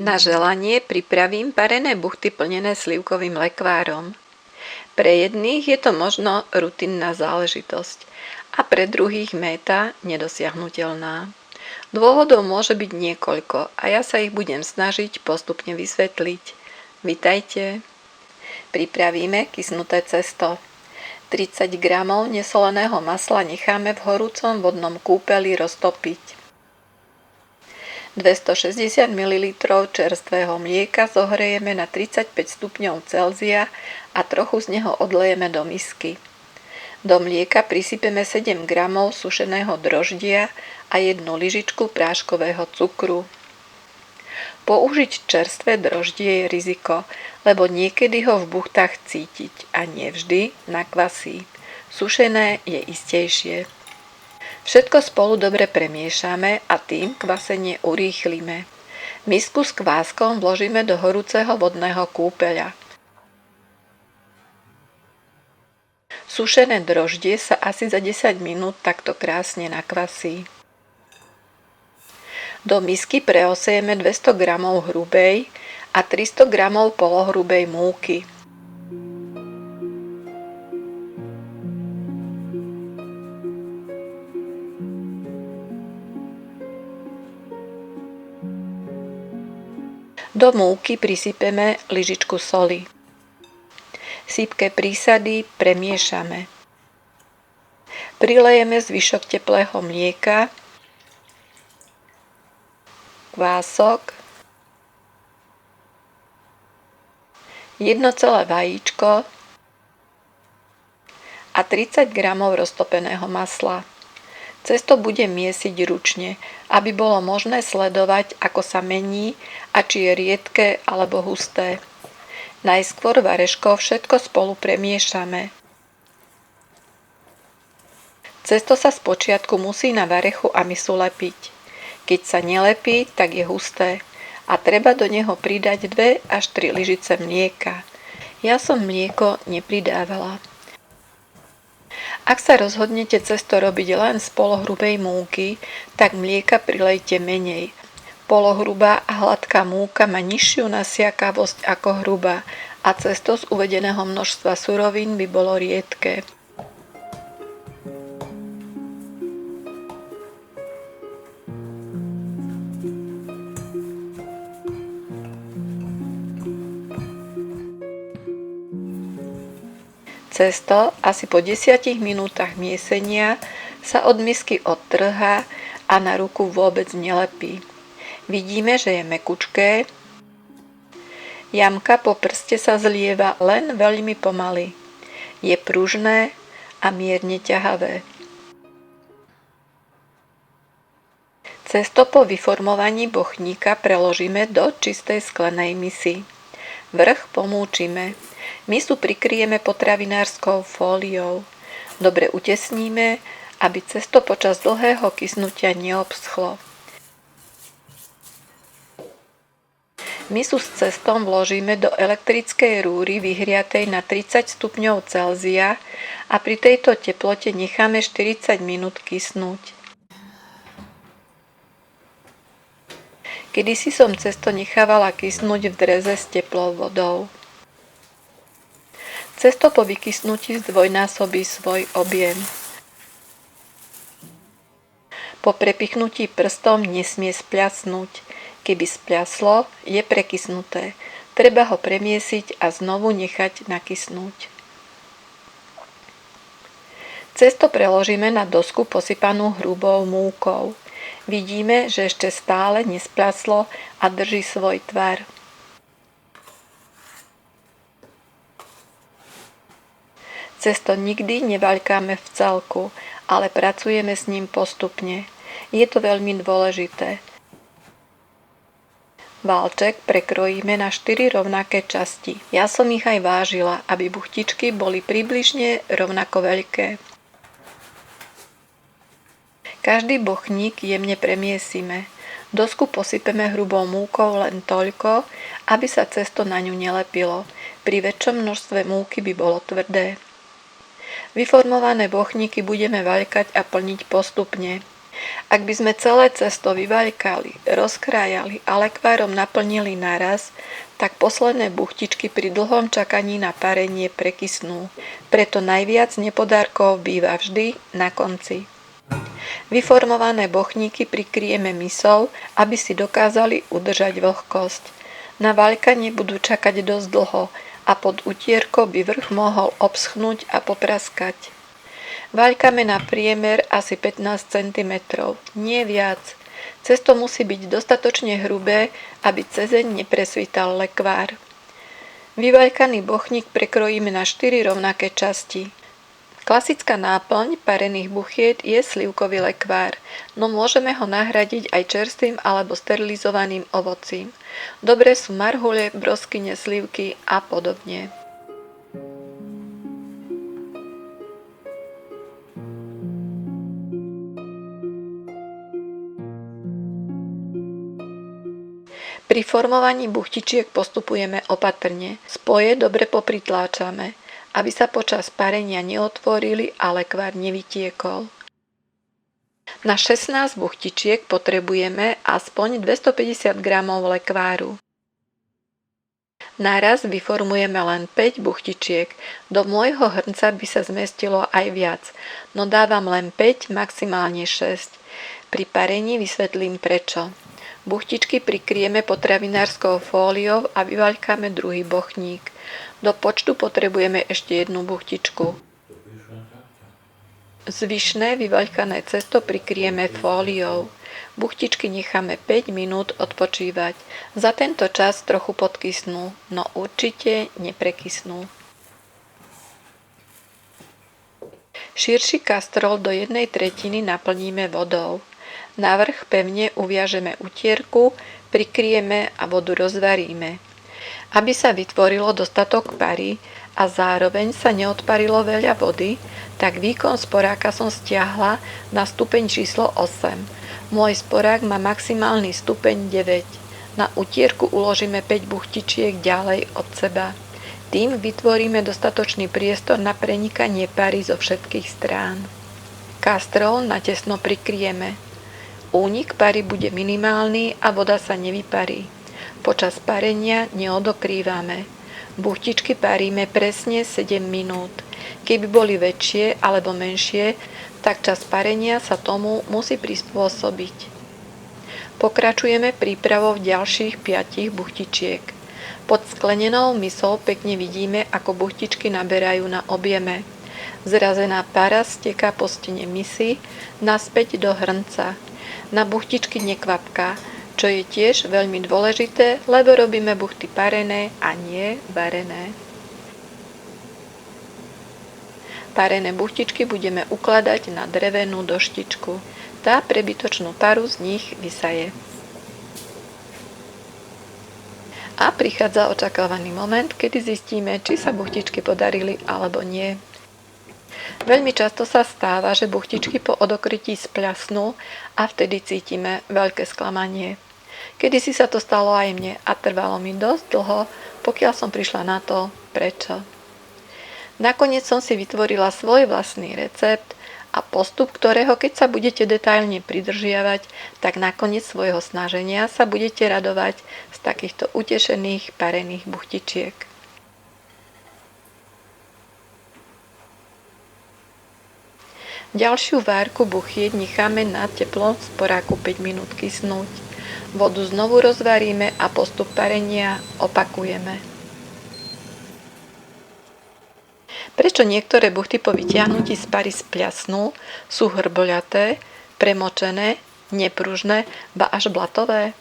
Na želanie pripravím parené buchty plnené slivkovým lekvárom. Pre jedných je to možno rutinná záležitosť a pre druhých méta nedosiahnuteľná. Dôvodov môže byť niekoľko a ja sa ich budem snažiť postupne vysvetliť. Vitajte! Pripravíme kysnuté cesto. 30 g nesoleného masla necháme v horúcom vodnom kúpeli roztopiť. 260 ml čerstvého mlieka zohrejeme na 35 stupňov Celzia a trochu z neho odlejeme do misky. Do mlieka prisypeme 7 g sušeného droždia a 1 lyžičku práškového cukru. Použiť čerstvé droždie je riziko, lebo niekedy ho v buchtách cítiť a nevždy nakvasí. Sušené je istejšie. Všetko spolu dobre premiešame a tým kvasenie urýchlime. Misku s kváskom vložíme do horúceho vodného kúpeľa. Sušené droždie sa asi za 10 minút takto krásne nakvasí. Do misky preosejeme 200 g hrubej a 300 g polohrubej múky. Do múky prisypeme lyžičku soli. Sypke prísady premiešame. Prilejeme zvyšok teplého mlieka, kvások, 1 celé vajíčko a 30 g roztopeného masla. Cesto budem miesiť ručne, aby bolo možné sledovať, ako sa mení a či je riedke alebo husté. Najskôr vareškou všetko spolu premiešame. Cesto sa spočiatku musí na varechu a misu lepiť. Keď sa nelepí, tak je husté a treba do neho pridať 2 až 3 lyžice mlieka. Ja som mlieko nepridávala. Ak sa rozhodnete cesto robiť len z polohrubej múky, tak mlieka prilejte menej. Polohrubá a hladká múka má nižšiu nasiakavosť ako hrubá a cesto z uvedeného množstva surovín by bolo riedke. Cesto asi po 10 minútach miesenia sa od misky odtrhá a na ruku vôbec nelepí. Vidíme, že je mäkučké. Jamka po prste sa zlieva len veľmi pomaly. Je pružné a mierne ťahavé. Cesto po vyformovaní bochníka preložíme do čistej sklenej misy. Vrch pomúčime. Misu prikryjeme potravinárskou fóliou. Dobre utesníme, aby cesto počas dlhého kysnutia neobschlo. Misu s cestom vložíme do elektrickej rúry vyhriatej na 30 stupňov Celzia a pri tejto teplote necháme 40 minút kysnúť. Kedysi som cesto nechávala kysnúť v dreze s teplou vodou. Cesto po vykysnutí zdvojnásobí svoj objem. Po prepichnutí prstom nesmie spľasnúť. Keby spľaslo, je prekysnuté. Treba ho premiesiť a znovu nechať nakysnúť. Cesto preložíme na dosku posypanú hrubou múkou. Vidíme, že ešte stále nespľaslo a drží svoj tvar. Cesto nikdy nevaľkáme v celku, ale pracujeme s ním postupne. Je to veľmi dôležité. Valček prekrojíme na 4 rovnaké časti. Ja som ich aj vážila, aby buchtičky boli približne rovnako veľké. Každý bochník jemne premiesime. Dosku posypeme hrubou múkou len toľko, aby sa cesto na ňu nelepilo. Pri väčšom množstve múky by bolo tvrdé. Vyformované bochníky budeme vaľkať a plniť postupne. Ak by sme celé cesto vyvaľkali, rozkrájali a lekvárom naplnili naraz, tak posledné buchtičky pri dlhom čakaní na parenie prekysnú. Preto najviac nepodárkov býva vždy na konci. Vyformované bochníky prikryjeme mysou, aby si dokázali udržať vlhkosť. Na vaľkanie budú čakať dosť dlho a pod utierkou by vrch mohol obschnúť a popraskať. Vaľkame na priemer asi 15 cm, nie viac. Cesto musí byť dostatočne hrubé, aby cezeň nepresvítal lekvár. Vyvaľkaný bochník prekrojíme na 4 rovnaké časti. Klasická náplň parených buchiet je slivkový lekvár, no môžeme ho nahradiť aj čerstvým alebo sterilizovaným ovocím. Dobré sú marhule, broskyne, slivky a podobne. Pri formovaní buchtičiek postupujeme opatrne. Spoje dobre popritláčame, aby sa počas parenia neotvorili a lekvár nevytiekol. Na 16 buchtičiek potrebujeme aspoň 250 g lekváru. Naraz vyformujeme len 5 buchtičiek. Do môjho hrnca by sa zmestilo aj viac, no dávam len 5, maximálne 6. Pri parení vysvetlím prečo. Buchtičky prikryjeme potravinárskou fóliou a vyvaľkáme druhý bochník. Do počtu potrebujeme ešte jednu buchtičku. Zvyšné vyvaľkané cesto prikryjeme fóliou. Buchtičky necháme 5 minút odpočívať. Za tento čas trochu podkysnú, no určite neprekysnú. Širší kastrol do 1/3 naplníme vodou. Na vrch pevne uviažeme utierku, prikryjeme a vodu rozvaríme. Aby sa vytvorilo dostatok pary a zároveň sa neodparilo veľa vody, tak výkon sporáka som stiahla na stupeň číslo 8. Môj sporák má maximálny stupeň 9. Na utierku uložíme 5 buchtičiek ďalej od seba. Tým vytvoríme dostatočný priestor na prenikanie pary zo všetkých strán. Kastrol natesno prikryjeme. Únik pary bude minimálny a voda sa nevyparí. Počas parenia neodokrývame. Buchtičky paríme presne 7 minút. Keby boli väčšie alebo menšie, tak čas parenia sa tomu musí prispôsobiť. Pokračujeme prípravou ďalších 5 buchtičiek. Pod sklenenou mysou pekne vidíme, ako buchtičky naberajú na objeme. Zrazená para steká po stene misy naspäť do hrnca. Na buchtičky nekvapká, čo je tiež veľmi dôležité, lebo robíme buchty parené a nie varené. Parené buchtičky budeme ukladať na drevenú doštičku. Tá prebytočnú paru z nich vysaje. A prichádza očakávaný moment, kedy zistíme, či sa buchtičky podarili alebo nie. Veľmi často sa stáva, že buchtičky po odokrytí spľasnú a vtedy cítime veľké sklamanie. Kedysi sa to stalo aj mne a trvalo mi dosť dlho, pokiaľ som prišla na to, prečo. Nakoniec som si vytvorila svoj vlastný recept a postup, ktorého keď sa budete detailne pridržiavať, tak nakoniec svojho snaženia sa budete radovať z takýchto utešených parených buchtičiek. Ďalšiu várku buchiet necháme na teplom sporáku 5 minút kysnúť. Vodu znovu rozvaríme a postup parenia opakujeme. Prečo niektoré buchty po vytiahnutí z pary spľasnú, sú hrboľaté, premočené, nepružné, ba až blatové?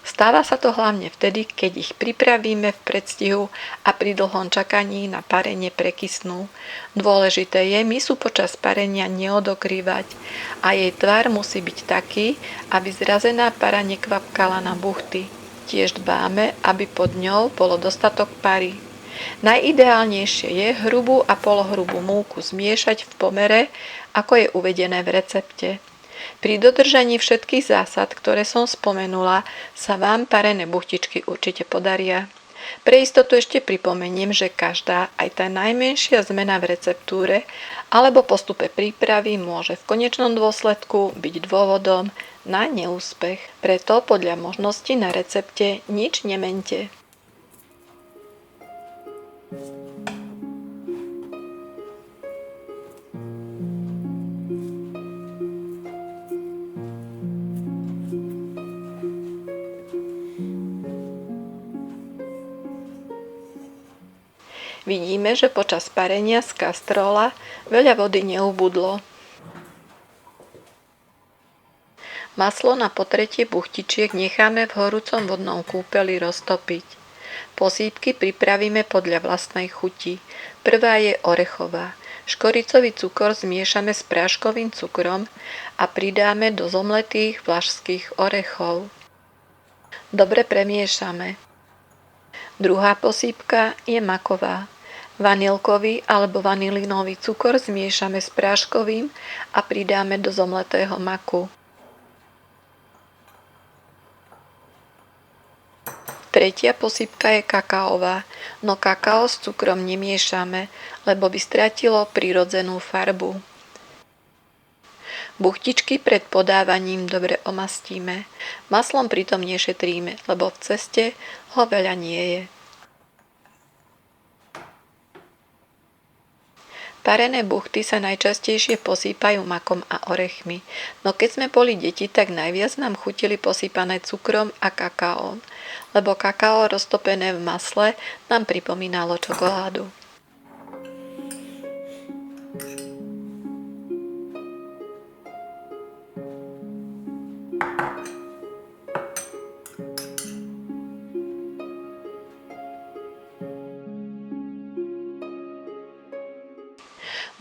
Stáva sa to hlavne vtedy, keď ich pripravíme v predstihu a pri dlhom čakaní na parenie prekysnú. Dôležité je misu počas parenia neodokrývať a jej tvar musí byť taký, aby zrazená para nekvapkala na buchty. Tiež dbáme, aby pod ňou bolo dostatok pary. Najideálnejšie je hrubú a polohrubú múku zmiešať v pomere, ako je uvedené v recepte. Pri dodržaní všetkých zásad, ktoré som spomenula, sa vám parené buchtičky určite podaria. Pre istotu ešte pripomeniem, že každá, aj tá najmenšia zmena v receptúre alebo postupe prípravy môže v konečnom dôsledku byť dôvodom na neúspech. Preto podľa možnosti na recepte nič nemente. Vidíme, že počas parenia z kastrola veľa vody neubudlo. Maslo na potretie buchtičiek necháme v horúcom vodnom kúpeli roztopiť. Posýpky pripravíme podľa vlastnej chuti. Prvá je orechová. Škoricový cukor zmiešame s práškovým cukrom a pridáme do zomletých vlašských orechov. Dobre premiešame. Druhá posýpka je maková. Vanilkový alebo vanilinový cukor zmiešame s práškovým a pridáme do zomletého maku. Tretia posýpka je kakaová, no kakao s cukrom nemiešame, lebo by stratilo prirodzenú farbu. Buchtičky pred podávaním dobre omastíme. Maslom pritom nešetríme, lebo v ceste ho veľa nie je. Parené buchty sa najčastejšie posýpajú makom a orechmi, no keď sme boli deti, tak najviac nám chutili posýpané cukrom a kakaom, lebo kakao roztopené v masle nám pripomínalo čokoládu.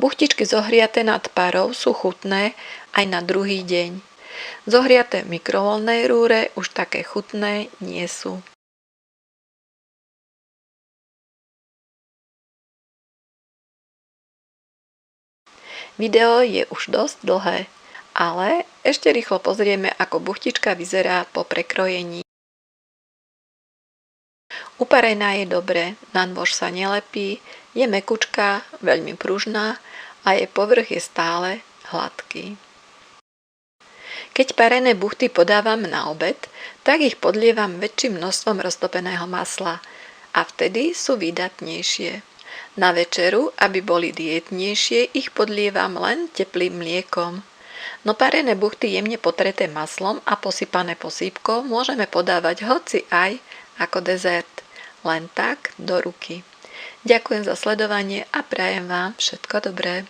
Buchtičky zohriaté nad parou sú chutné aj na druhý deň. Zohriaté v mikrovoľnej rúre už také chutné nie sú. Video je už dosť dlhé, ale ešte rýchlo pozrieme, ako buchtička vyzerá po prekrojení. Uparená je dobre, na nôž sa nelepí, je mäkučká, veľmi pružná a jej povrch je stále hladký. Keď parené buchty podávam na obed, tak ich podlievam väčším množstvom roztopeného masla a vtedy sú výdatnejšie. Na večeru, aby boli dietnejšie, ich podlievam len teplým mliekom. No parené buchty jemne potreté maslom a posypané posýpkou môžeme podávať hoci aj ako dezert, len tak do ruky. Ďakujem za sledovanie a prajem vám všetko dobré.